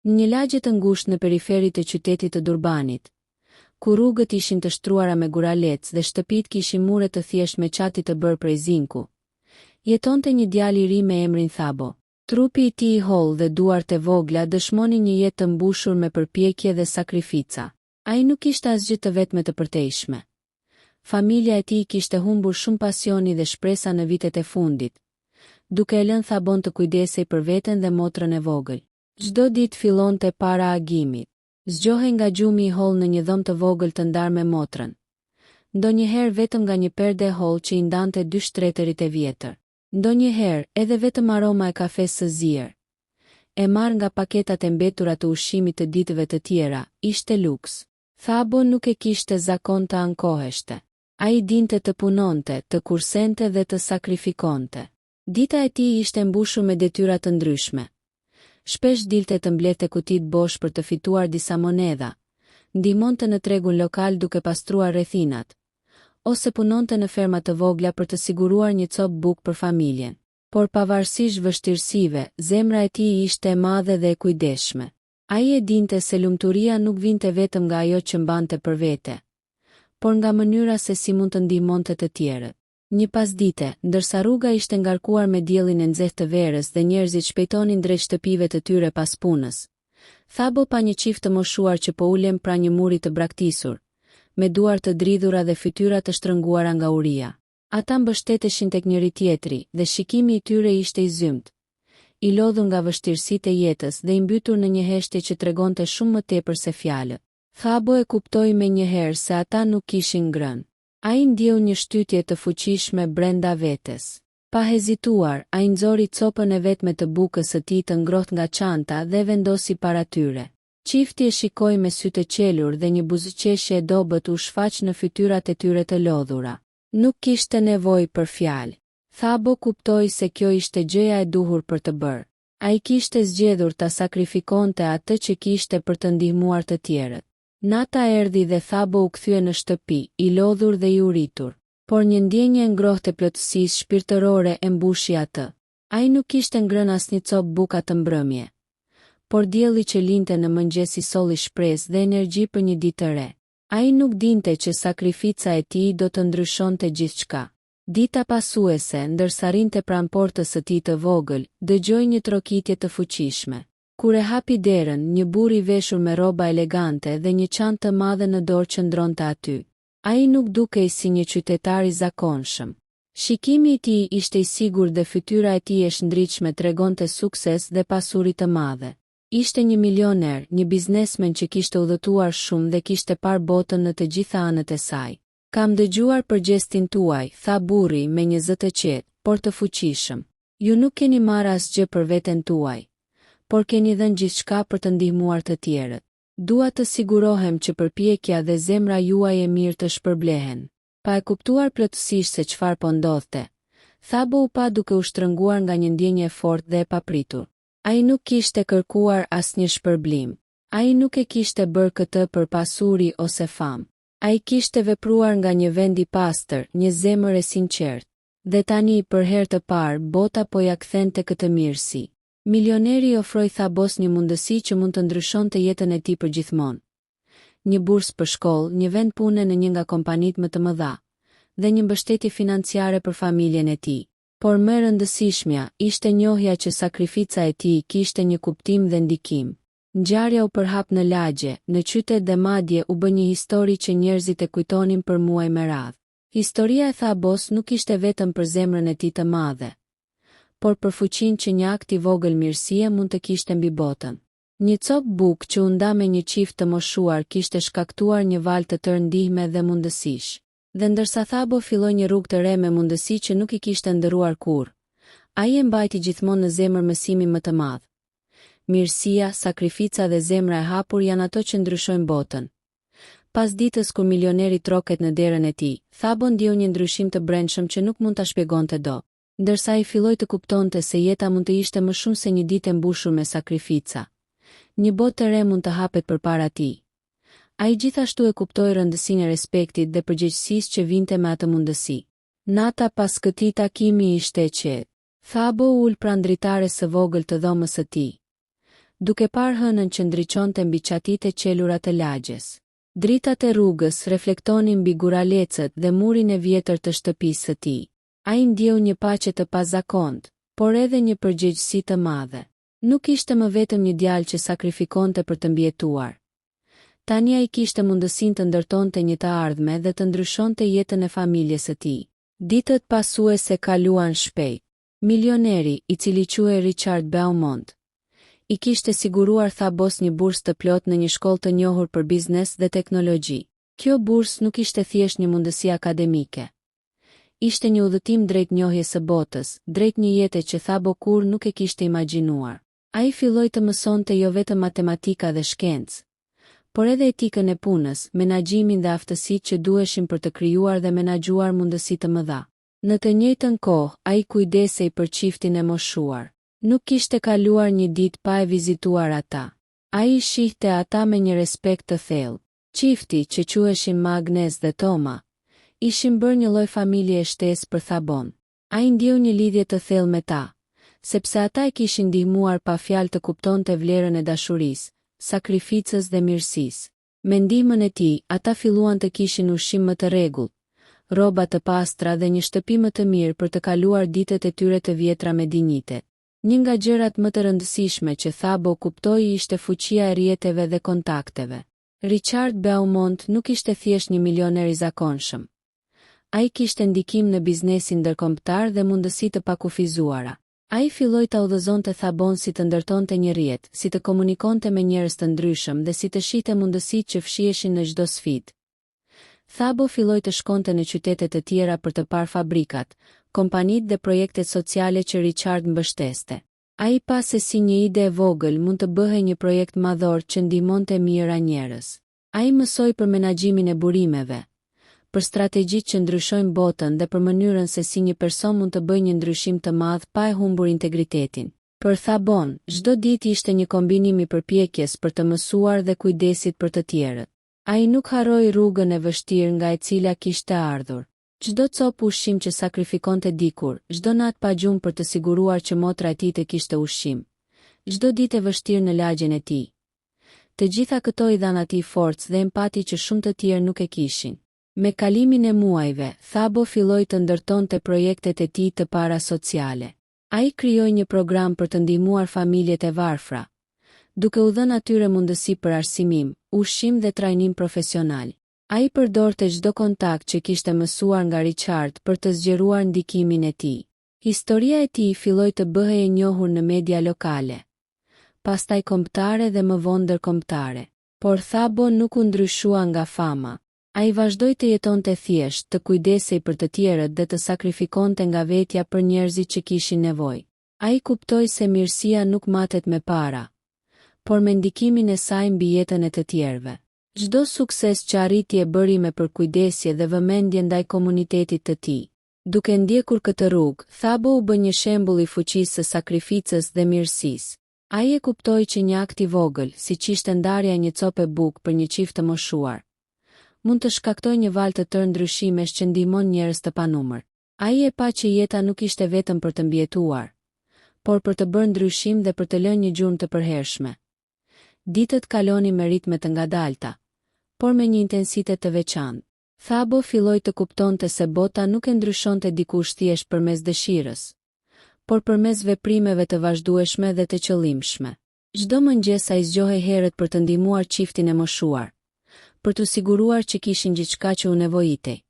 Në një lagje të ngushtë në periferi të qytetit të Durbanit, ku rrugët ishin të shtruara me guralec dhe shtëpitë kishin mure të thjesht me çati të bërë prej zinku, jetonte një djalë i ri me emrin Thabo. Trupi i tij i hollë dhe duart e vogla dëshmonin një jetë të mbushur me përpjekje dhe sakrifica. Ai nuk kishte asgjë të vetme të përtejshme. Familja e tij kishte humbur shumë pasioni dhe shpresa në vitet e fundit, duke e lënë Thabon të kujdesej për veten dhe motrën e vogël. Çdo ditë fillonte para agimit. Zgjohej nga gjumi i hollë në një dhomë të vogël të ndarë me motrën. Ndonjëherë vetëm nga një perde e hollë që i ndante 2 shtreterit e vjetër. Ndonjëherë edhe vetëm aroma e kafes së zier, e marrë nga paketat e mbetura të ushqimit të ditëve të tjera, ishte luks. Thabo nuk e kishte zakon të ankoheshte. Ai dinte të punonte, të kursente dhe të sakrifikonte. Dita e tij ishte mbushur me detyra të ndryshme. Shpesh dilte të mblete kutit bosh për të fituar disa monedha, ndihmonte në tregun lokal duke pastruar rrethinat, ose punonte në ferma të vogla për të siguruar një copë bukë për familjen. Por pavarësisht vështirësive, zemra e tij ishte e madhe dhe e kujdesshme. Ai e dinte se lumturia nuk vinte vetëm nga ajo që mbante për vete, por nga mënyra se si mund të ndihmonte të tjerët. Një pasdite, ndërsa rruga ishte ngarkuar me diellin e nxehtë të verës dhe njerëzit shpejtonin drejt shtëpive të tyre pas punës, Thabo pa një çift të moshuar që po ulem pra një muri të braktisur, me duar të dridhura dhe fytyra të shtrënguara nga uria. Ata mbështeteshin tek njëri tjetri dhe shikimi i tyre ishte i zymt, i lodhur nga vështirësitë e jetës dhe i mbytur në një heshtje që tregonte shumë më tepër se fjalët. Thabo e kuptoi menjëherë se ata nuk kishin ngrënë. Ai ndjeu një shtytje të fuqishme brenda vetes. Pa hezituar, ai nxori copën e vetme të bukës së tij të ngrohtë nga çanta dhe vendosi para tyre. Çifti e shikoi me sy të qelur dhe një buzëqeshje e dobët u shfaq në fytyrat e tyre të lodhura. Nuk kishte nevojë për fjalë. Thabo kuptoi se kjo ishte gjëja e duhur për të bërë. Ai kishte zgjedhur ta sakrifikonte atë që kishte për të ndihmuar të tjerët. Nata erdhi dhe Thabo u kthye në shtëpi, i lodhur dhe i uritur, por një ndjenje ngrohtë e plotësisë shpirtërore e mbushi atë. Ai nuk kishte ngrënë asnjë copë buka të mbrëmje, por dielli që linte në mëngjes i solli shpresë dhe energji për një ditë të re. Ai nuk dinte që sakrifica e tij do të ndryshonte gjithçka. Dita pasuese, ndërsa rinte pranë portës së tij të vogël, dëgjoi një trokitje të fuqishme. Kur e hapi derën, një burr i veshur me rroba elegante dhe një çantë të madhe në dorë qëndronte aty. Ai nuk dukej si një qytetar i zakonshëm. Shikimi i tij ishte i sigurt dhe fytyra e tij e shndritshme tregonte sukses dhe pasuri të madhe. Ishte një milioner, një biznesmen që kishte udhëtuar shumë dhe kishte parë botën në të gjitha anët e saj. Kam dëgjuar për gjestin tuaj, tha burri me një zë të qetë, por të fuqishëm. Ju nuk keni marrë asgjë për veten tuaj, por keni dhënë gjithçka për të ndihmuar të tjerët. Dua të sigurohem që përpjekja dhe zemra juaj e mirë të shpërblehen. Pa e kuptuar plotësisht se çfarë po ndodhte, Thabo u pa duke u shtrënguar nga një ndjenjë e fortë dhe e papritur. Ai nuk kishte kërkuar asnjë shpërblim. Ai nuk e kishte bërë këtë për pasuri ose famë. Ai kishte vepruar nga një vend i pastër, një zemër e sinqertë. Dhe tani për herë të parë bota po ja kthente këtë mirësi. Milioneri ofroi Thabos një mundësi që mund të ndryshonte jetën e tij përgjithmonë. Një bursë për shkollë, një vend pune në një nga kompanitë më të mëdha, dhe një mbështetje financiare për familjen e tij. Por më e rëndësishmja ishte njohja që sakrifica e tij kishte një kuptim dhe ndikim. Ngjarja u përhap në lagje, në qytet dhe madje u bë një histori që njerëzit e kujtonin për muaj me radhë. Historia e Thabos nuk ishte vetëm për zemrën e tij të madhe, por për fuqinë që një akt i vogël mirësie mund të kishte mbi botën. Një copë bukë që u nda me një çift të moshuar kishte shkaktuar një val të tërë ndihme dhe mundësish. Dhe ndërsa Thabo filloi një rrugë të re me mundësi që nuk i kishte ndëruar kurrë, ai e mbajti gjithmonë në zemër mësimin më të madh. Mirësia, sakrifica dhe zemra e hapur janë ato që ndryshojnë botën. Pas ditës kur milioneri troket në derën e tij, Thabo ndjeu një ndryshim të brendshëm që nuk mund ta shpjegonte dot. Ndërsa ai filloi të kuptonte se jeta mund të ishte më shumë se një ditë e mbushur me sakrifica. Një botë e re mund të hapet përpara tij. Ai gjithashtu e kuptoi rëndësinë e respektit dhe përgjegjësisë që vinte me atë mundësi. Nata pas këtij takimi ishte e qetë. Thabo ul pranë dritares së vogël të dhomës së tij. duke parë hënën që ndriçonte mbi çatitë e qelura të lagjes. Dritat e rrugës reflektonin mbi guralecët dhe murin e vjetër të shtëpisë së tij. Ai ndjeu një paqe të pazakontë, por edhe një përgjegjësi të madhe. Nuk ishte më vetëm një djalë që sakrifikonte për të mbijetuar. Tani ai kishte mundësinë të ndërtonte një të ardhme dhe të ndryshonte jetën e familjes së tij. Ditët pasuese kaluan shpejt. Milioneri, i cili quhej Richard Beaumont, i kishte siguruar Thabos një bursë të plot në një shkollë të njohur për biznes dhe teknologji. Kjo bursë nuk ishte thjesht një mundësi akademike. Ishte një udhëtim drejt njohjes së botës, drejt një jete që Thabo kur nuk e kishte imagjinuar. Ai filloi të mësonte jo vetëm matematika dhe shkencë, por edhe etikën e punës, menaxhimin dhe aftësitë që duheshin për të krijuar dhe menaxhuar mundësi të mëdha. Në të njëjtën kohë, ai kujdesej për çiftin e moshuar. Nuk kishte kaluar një ditë pa e vizituar ata. Ai i shihte ata me një respekt të thellë. Çifti, që quheshin Agnes dhe Toma, ishin bërë një lloj familje e shtesë për Thabon. Ai ndjeu një lidhje të thellë me ta, sepse ata e kishin ndihmuar pa fjalë të kuptonte vlerën e dashurisë, sakrificës dhe mirësisë. Me ndihmën e tij, ata filluan të kishin ushqim më të rregullt, rroba të pastra dhe një shtëpi më të mirë për të kaluar ditët e tyre të vjetra me dinjitet. Një nga gjërat më të rëndësishme që Thabo kuptoi ishte fuqia e rrjeteve dhe kontakteve. Richard Beaumont nuk ishte thjesht një milioner i zakonshëm. Ai kishte ndikim në biznesin ndërkombëtar dhe mundësi të pakufizuara. Ai filloi ta udhëzonte Thabon si të ndërtonte një rrjet, si të komunikonte me njerëz të ndryshëm dhe si të shihte mundësitë që fshiheshin në çdo sfidë. Thabo filloi të shkonte në qytete të tjera për të parë fabrikat, kompanitë dhe projektet sociale që Richard mbështeste. Ai pa se si një ide e vogël mund të bëhej një projekt madhor që ndihmonte mijëra njerëz. Ai mësoi për menaxhimin e burimeve, për strategjitë që ndryshojnë botën dhe për mënyrën se si një person mund të bëjë një ndryshim të madh pa e humbur integritetin. Për Thabon, çdo ditë ishte një kombinim i përpjekjes për të mësuar dhe kujdesit për të tjerët. Ai nuk harroi rrugën e vështirë nga e cila kishte ardhur. Çdo copë ushqim që sakrifikonte dikur, çdo natë pa gjumë për të siguruar që motra e tij të kishte ushqim, çdo ditë e vështirë në lagjen e tij. Të gjitha këto i dhan atij forcë dhe empati që shumë të tjerë nuk e kishin. Me kalimin e muajve, Thabo filloi të ndërtonte projektet e tij të para sociale. Ai krijoi një program për të ndihmuar familjet e varfra, duke u dhënë atyre mundësi për arsimim, ushqim dhe trajnim profesional. Ai përdorte çdo kontakt që kishte mësuar nga Richard për të zgjeruar ndikimin e tij. Historia e tij filloi të bëhej e njohur në media lokale, pastaj kombëtare dhe më vonë ndërkombëtare. Por Thabo nuk u ndryshua nga fama. Ai vazhdoi të jetonte thjesht, të kujdesej për të tjerët dhe të sakrifikonte nga vetja për njerëzit që kishin nevojë. Ai kuptoi se mirësia nuk matet me para, por me ndikimin e saj mbi jetën e të tjerëve. Çdo sukses që arriti e bëri me përkujdesje dhe vëmendje ndaj komunitetit të tij. Duke ndjekur këtë rrugë, Thabo u bë një shembull i fuqisë së sakrificës dhe mirësisë. Ai e kuptoi që një akt i vogël, siç ishte ndarja e një cope bukë për një çift të moshuar, mund të shkaktojë një valë të tërë ndryshimesh që ndihmon njerëz të panumër. Ai e pa që jeta nuk ishte vetëm për të mbijetuar, por për të bërë ndryshim dhe për të lënë një gjurmë të përhershme. Ditët kalonin me ritme të ngadalta, por me një intensitet të veçantë. Thabo filloi të kuptonte se bota nuk e ndryshonte dikush thjesht përmes dëshirës, por përmes veprimeve të vazhdueshme dhe të qëllimshme. Çdo mëngjes ai zgjohej herët për të ndihmuar çiftin e moshuar, për t'u siguruar që kishin gjithçka që u nevojitej.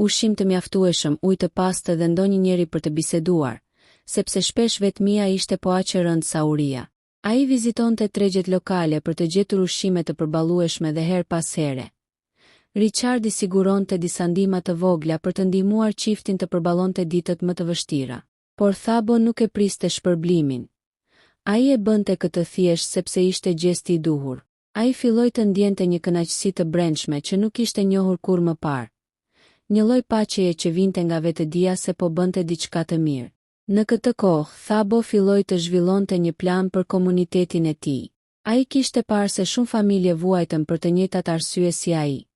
Ushqim të mjaftueshëm, ujë të pastër dhe ndonjë njeri për të biseduar, sepse shpesh vetmia ishte po aq e rëndë sa uria. Ai vizitonte tregjet lokale për të gjetur ushqime të përballueshme dhe her pas here. Richard i siguronte disa ndihma të vogla për të ndihmuar çiftin të përballonte ditët më të vështira. Por Thabo nuk e priste shpërblimin. Ai e bënte këtë thjesht sepse ishte gjesti i duhur. Ai filloi të ndjente një kënaqësi të brendshme që nuk ishte njohur kurrë më parë. Një lloj paqeje që vinte nga vetëdia se po bënte diçka të mirë. Në këtë kohë, Thabo filloi të zhvillonte një plan për komunitetin e tij. Ai kishte parë se shumë familje vuajtën për të njëjtat arsye si ai.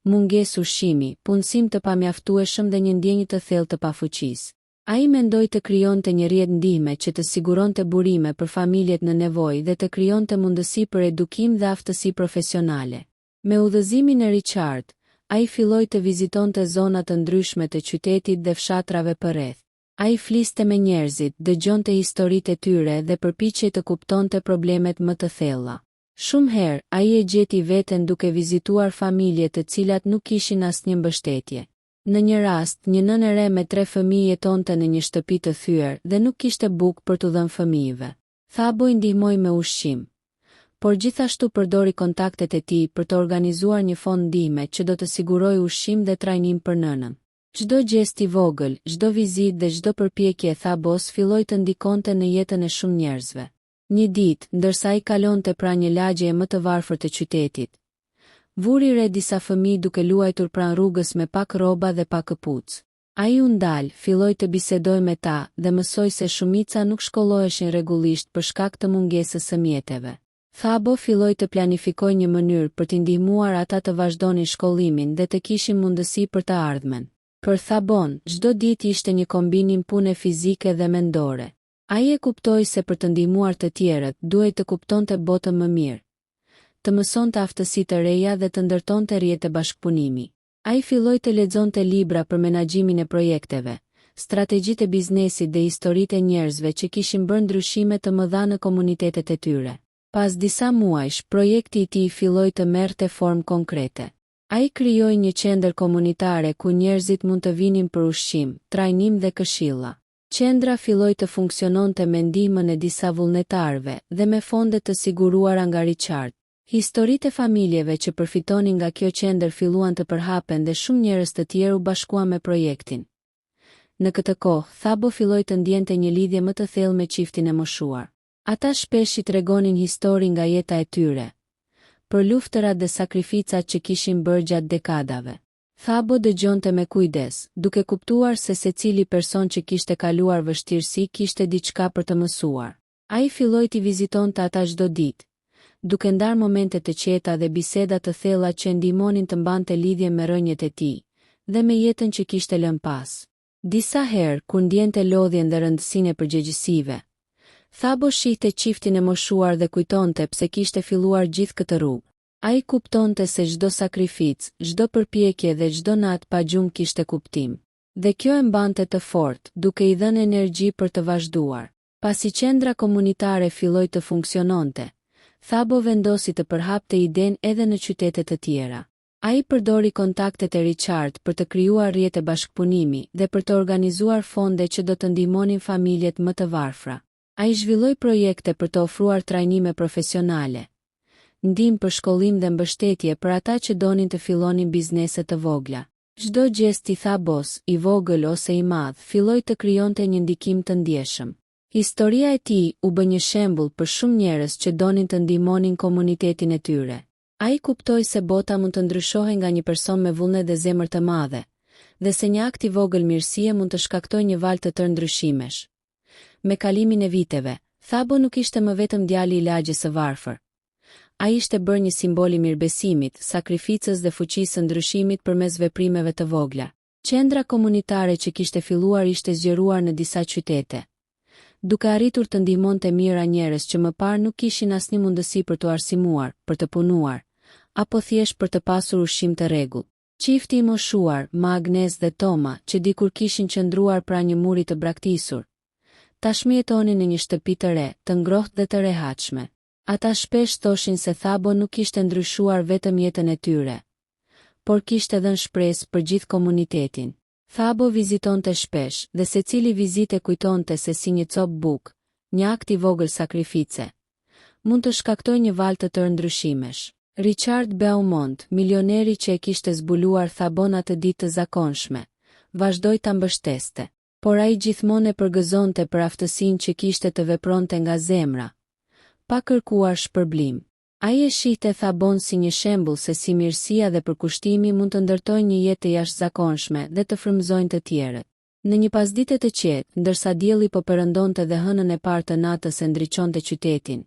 Mungesë ushqimi, punësim të pamjaftueshëm dhe një ndjenjë të thellë të pafuqisë. Ai mendoi të krijonte një rrjet ndihme që të siguronte burime për familjet në nevojë dhe të krijonte mundësi për edukim dhe aftësi profesionale. Me udhëzimin e Richard, ai filloi të vizitonte zona të ndryshme të qytetit dhe fshatrave përreth. Ai fliste me njerëzit, dëgjonte historitë e tyre dhe përpiqej të kuptonte problemet më të thella. Shumë herë, ai e gjeti veten duke vizituar familje të cilat nuk kishin asnjë mbështetje. Në një rast, një nënë e re me 3 fëmijë jetonte në një shtëpi të thyer dhe nuk kishte bukë për t'u dhënë fëmijëve. Thabo i ndihmoi me ushqim, por gjithashtu përdori kontaktet e tij për të organizuar një fond ndihme që do të sigurojë ushqim dhe trajnim për nënën. Çdo gest i vogël, çdo vizitë dhe çdo përpjekje e Thabos filloi të ndikonte në jetën e shumë njerëzve. Një ditë, ndërsa ai kalonte pranë një lagjeje më të varfër të qytetit, vuri re disa fëmijë duke luajtur pranë rrugës me pak rroba dhe pak këpucë. Ai u ndal, filloi të bisedojë me ta dhe mësoi se shumica nuk shkolloheshin rregullisht për shkak të mungesës së mjeteve. Thabo filloi të planifikojë një mënyrë për t'i ndihmuar ata të vazhdonin shkollimin dhe të kishin mundësi për të ardhmen. Për Thabon, çdo ditë ishte një kombinim pune fizike dhe mendore. Ai e kuptoi se për të ndihmuar të tjerët, duhej të kuptonte botën më mirë, të mësonte aftësi të reja dhe të ndërtonte rrjete bashkëpunimi. Ai filloi të lexonte libra për menaxhimin e projekteve, strategjitë e biznesit dhe historitë e njerëzve që kishin bërë ndryshime të mëdha në komunitetet e tyre. Pas disa muajsh, projekti i tij filloi të merrte formë konkrete. Ai krijoi një qendër komunitare ku njerëzit mund të vinin për ushqim, trajnim dhe këshilla. Qendra filloi të funksiononte me ndihmën e disa vullnetarëve dhe me fonde të siguruara nga Richard. Historitë e familjeve që përfitonin nga kjo qendër filluan të përhapen dhe shumë njerëz të tjerë u bashkuan me projektin. Në këtë kohë, Thabo filloi të ndjente një lidhje më të thellë me çiftin e moshuar. Ata shpesh i tregonin histori nga jeta e tyre, për luftërat dhe sakrificat që kishin bërë gjatë dekadave. Thabo dëgjonte me kujdes, duke kuptuar se secili person që kishte kaluar vështirësi kishte diçka për të mësuar. Ai filloi t'i vizitonte ata çdo ditë, duke ndarë momente të qeta dhe biseda të thella që ndihmonin të mbante lidhje me rënjet e tij dhe me jetën që kishte lënë pas. Disa herë, kur ndjente lodhjen dhe rëndësinë e përgjegjësive, Thabo shihte çiftin e moshuar dhe kujtonte pse kishte filluar gjithë këtë rrugë. Ai kuptonte se çdo sakrificë, çdo përpjekje dhe çdo natë pa gjumë kishte kuptim. Dhe kjo e mbante të fortë, duke i dhënë energji për të vazhduar. Pasi qendra komunitare filloi të funksiononte, Thabo vendosi të përhapte idenë edhe në qytete të tjera. Ai përdori kontaktet e Richard për të krijuar rrjete bashkëpunimi dhe për të organizuar fonde që do të ndihmonin familjet më të varfra. Ai zhvilloi projekte për të ofruar trajnime profesionale, ndihmë për shkollim dhe mbështetje për ata që donin të fillonin biznese të vogla. Çdo gjest i Thabos, i vogël ose i madh, filloi të krijonte një ndikim të ndjeshëm. Historia e tij u bë një shembull për shumë njerëz që donin të ndihmonin komunitetin e tyre. Ai kuptoi se bota mund të ndryshohej nga një person me vullnet dhe zemër të madhe, dhe se një akt i vogël mirësie mund të shkaktojë një valë të tërë ndryshimesh. Me kalimin e viteve, Thabo nuk ishte më vetëm djali i lagjes së varfër. Ai ishte bërë një simbol i mirëbesimit, sakrificës dhe fuqisë së ndryshimit përmes veprimeve të vogla. Qendra komunitare që kishte filluar ishte zgjeruar në disa qytete, duke arritur të ndihmonte mijëra njerëz që më parë nuk kishin asnjë mundësi për të arsimuar, për të punuar, apo thjesht për të pasur ushqim të rregull. Çifti i moshuar, Agnes dhe Toma, që dikur kishin qëndruar pranë një muri të braktisur, tashmë jetonin në një shtëpi të re, të ngrohtë dhe të rehatshme. Ata shpesh thoshin se Thabo nuk kishte ndryshuar vetëm jetën e tyre, por kishte dhënë shpresë për gjithë komunitetin. Thabo vizitonte shpesh dhe secili vizitë kujtonte se si një copë bukë, një akt i vogël sakrifice, mund të shkaktojë një valë të tërë ndryshimesh. Richard Beaumont, milioneri që e kishte zbuluar Thabon atë ditë të zakonshme, vazhdoi ta mbështeste, por ai gjithmonë e përgëzonte për aftësinë që kishte të vepronte nga zemra, pa kërkuar shpërblim. Ai e shihte Thabon si një shembull se si mirësia dhe përkushtimi mund të ndërtojnë një jetë të jashtëzakonshme dhe të frymëzojnë të tjerët. Në një pasdite të qetë, ndërsa dielli po perëndonte dhe hënën e parë të natës e ndriçonte qytetin,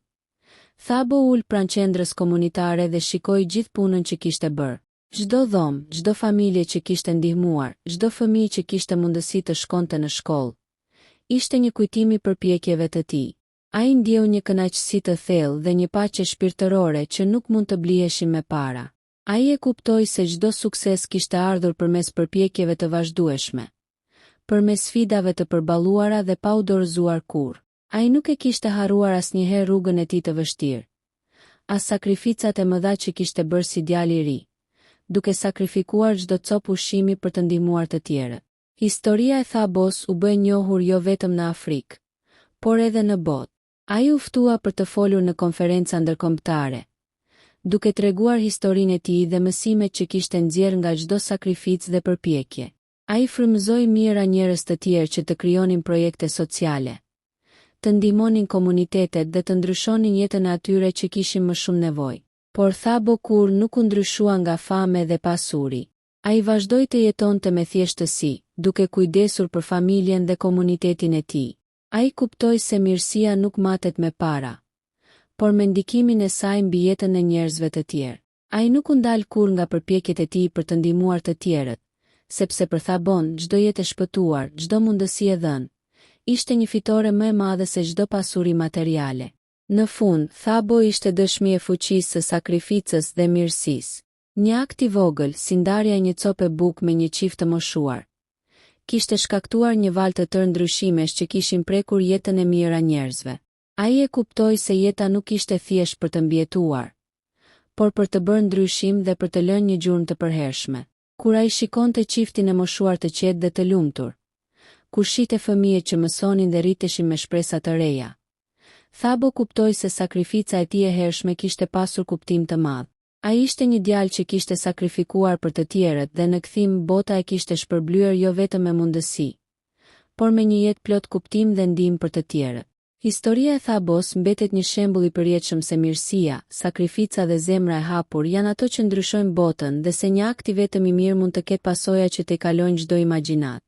Thabo ul pranë qendrës komunitare dhe shikoi gjithë punën që kishte bërë. Çdo dhomë, çdo familje që kishte ndihmuar, çdo fëmijë që kishte mundësi të shkonte në shkollë, Ishte një kujtim i përpjekjeve të tij. Ai ndjeu një kënaqësi të thellë dhe një paqe shpirtërore që nuk mund të bliheshin me para. Ai e kuptoi se çdo sukses kishte ardhur përmes përpjekjeve të vazhdueshme, përmes sfidave të përballuara dhe pa u dorëzuar kurrë. Ai nuk e kishte harruar asnjëherë rrugën e tij të vështirë, as sakrificat e mëdha që kishte bërë si djalë i ri, duke sakrifikuar çdo copë ushqimi për të ndihmuar të tjerët. Historia e Thabos u bë e njohur jo vetëm në Afrikë, por edhe në botë. Ai u ftua për të folur në konferenca ndërkombëtare, duke treguar historinë e tij dhe mësimet që kishte nxjerrë nga çdo sakrificë dhe përpjekje. Ai frymëzoi mira njerëz të tjerë që të krijonin projekte sociale, të ndihmonin komunitetet dhe të ndryshonin jetën e atyre që kishin më shumë nevojë. Por Thabo kur nuk u ndryshua nga fame dhe pasuri. Ai vazhdoi të jetonte me thjeshtësi, duke kujdesur për familjen dhe komunitetin e tij. Ai kuptoi se mirësia nuk matet me para, por me ndikimin e saj mbi jetën e njerëzve të tjerë. Ai nuk u ndal kurrë nga përpjekjet e tij për të ndihmuar të tjerët, sepse për Thabon çdo jetë e shpëtuar, çdo mundësi e dhënë, ishte një fitore më e madhe se çdo pasuri materiale. Në fund, Thabo ishte dëshmi e fuqisë së sakrificës dhe mirësisë. Një akt i vogël, si ndarja e një cope bukë me një çift të moshuar, kishte shkaktuar një valë të tërë ndryshimesh që kishin prekur jetën e mirë a njerëzve. Ai e kuptoi se jeta nuk ishte thjesht për të mbijetuar, por për të bërë ndryshim dhe për të lënë një gjurmë të përhershme. Kur ai shikonte çiftin e moshuar të qetë dhe të lumtur, kur shihte fëmijët që mësonin dhe rriteshin me shpresa të reja, Thabo kuptoi se sakrifica e tij e hershme kishte pasur kuptim të madh. Ai ishte një djalë që kishte sakrifikuar për të tjerët dhe në kthim bota e kishte shpërblyer jo vetëm me mundësi, por me një jetë plot kuptim dhe ndihmë për të tjerët. Historia e Thabos mbetet një shembull i përjetshëm se mirësia, sakrifica dhe zemra e hapur janë ato që ndryshojnë botën dhe se një akt i vetëm i mirë mund të ketë pasoja që të kalojnë çdo imagjinat.